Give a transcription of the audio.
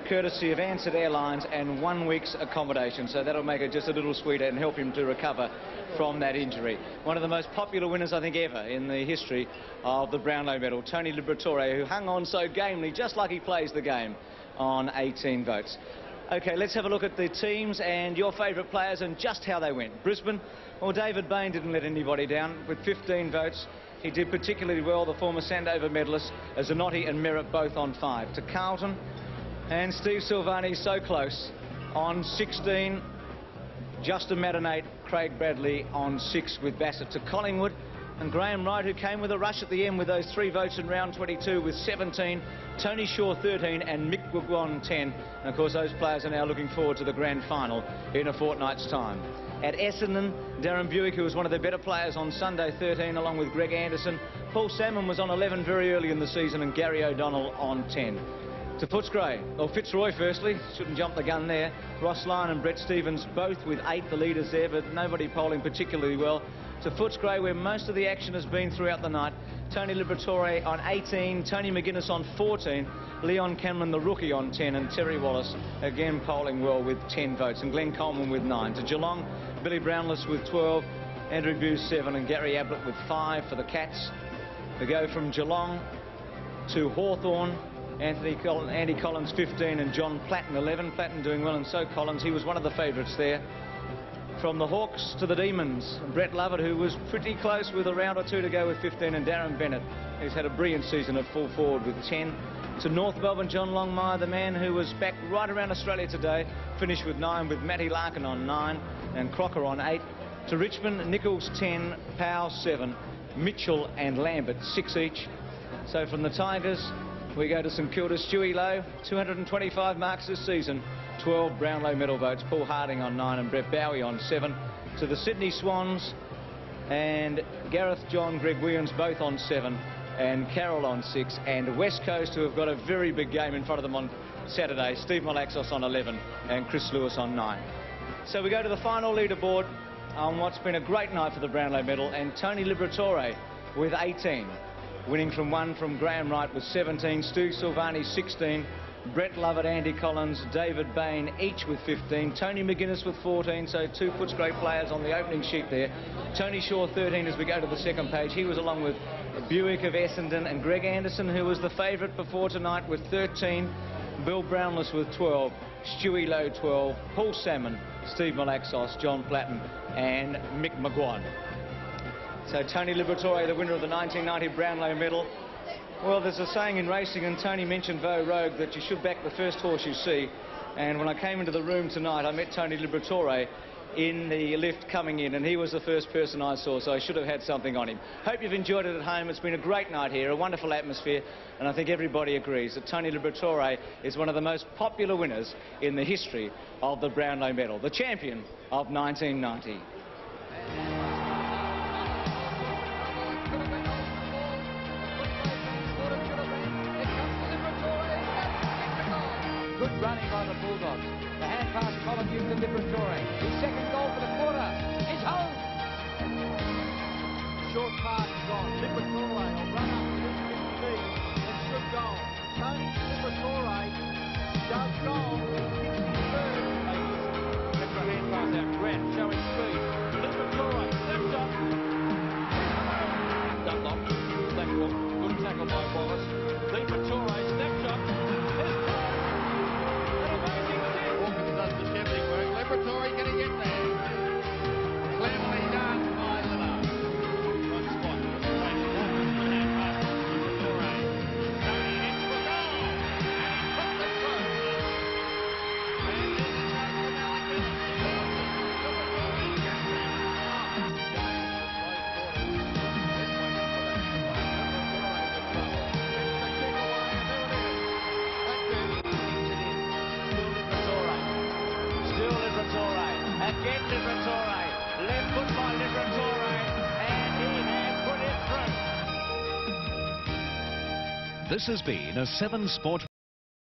courtesy of Ansett Airlines and 1 week's accommodation. So that'll make it just a little sweeter and help him to recover from that injury. One of the most popular winners, I think, ever in the history of the Brownlow medal, Tony Liberatore, who hung on so gamely, just like he plays the game, on 18 votes. OK, let's have a look at the teams and your favourite players and just how they went. Brisbane, well, David Bain didn't let anybody down with 15 votes. He did particularly well, the former Sandover medalist, as Zanotti and Merritt both on 5. To Carlton and Steve Silvani, so close, on 16. Justin Madenate, Craig Bradley on 6 with Bassett. To Collingwood and Graham Wright, who came with a rush at the end with those 3 votes in round 22 with 17. Tony Shaw 13 and Mick McGuan 10. And of course those players are now looking forward to the grand final in a fortnight's time. At Essendon, Darren Buick, who was one of their better players on Sunday, 13, along with Greg Anderson. Paul Salmon was on 11 very early in the season, and Gary O'Donnell on 10. To Footscray, or Fitzroy firstly, shouldn't jump the gun there. Ross Lyon and Brett Stevens both with 8, the leaders there, but nobody polling particularly well. To Footscray, where most of the action has been throughout the night. Tony Liberatore on 18, Tony McGuinness on 14, Leon Cameron, the rookie, on 10, and Terry Wallace again polling well with 10 votes, and Glenn Coleman with 9. To Geelong, Billy Brownless with 12, Andrew Buse 7, and Gary Ablett with 5 for the Cats. We go from Geelong to Hawthorn, Andy Collins 15 and John Platten 11. Platten doing well, and so Collins, he was one of the favourites there. From the Hawks to the Demons, Brett Lovett, who was pretty close with a round or 2 to go with 15, and Darren Bennett, who's had a brilliant season at full forward with 10. To North Melbourne, John Longmire, the man who was back right around Australia today, finished with 9 with Matty Larkin on 9 and Crocker on 8. To Richmond, Nichols 10, Powell 7, Mitchell and Lambert 6 each. So from the Tigers, we go to St Kilda, Stewie Lowe, 225 marks this season, 12 Brownlow medal votes, Paul Harding on 9 and Brett Bowie on 7. To the Sydney Swans and Gareth John, Greg Williams both on 7 and Carroll on 6, and West Coast, who have got a very big game in front of them on Saturday, Steve Malaxos on 11 and Chris Lewis on 9. So we go to the final leaderboard on what's been a great night for the Brownlow medal, and Tony Liberatore with 18. Winning from 1 from Graham Wright with 17, Stu Silvani 16, Brett Lovett, Andy Collins, David Bain each with 15, Tony McGuinness with 14, so 2 Footscray players on the opening sheet there. Tony Shaw 13 as we go to the second page. He was along with Buick of Essendon and Greg Anderson, who was the favourite before tonight with 13, Bill Brownless with 12, Stewie Lowe 12, Paul Salmon, Steve Malaxos, John Platten and Mick McGuan. So Tony Liberatore, the winner of the 1990 Brownlow medal. Well, there's a saying in racing, and Tony mentioned Vo Rogue, that you should back the first horse you see. And when I came into the room tonight, I met Tony Liberatore in the lift coming in, and he was the first person I saw, so I should have had something on him. Hope you've enjoyed it at home. It's been a great night here, a wonderful atmosphere, and I think everybody agrees that Tony Liberatore is one of the most popular winners in the history of the Brownlow medal, the champion of 1990. Good running by the Bulldogs. The hand pass Colin gives to Liberatore. His second goal for the quarter is home. Short pass gone. Liberatore will run up to his feet and should goal. Tony Liberatore does goal. Third. Extra hand pass out. Grant showing speed. Liberatore steps up. Dunlop. Good tackle by Wallace. Liberatore steps up. Liberatore going to get there. Cleverly done by Lillard. One spot. Tony hits for goal. And he put the throw. And there's a shot from Alec Again Liberatore, left foot by Liberatore, and he has put it through. This has been a 7 Sport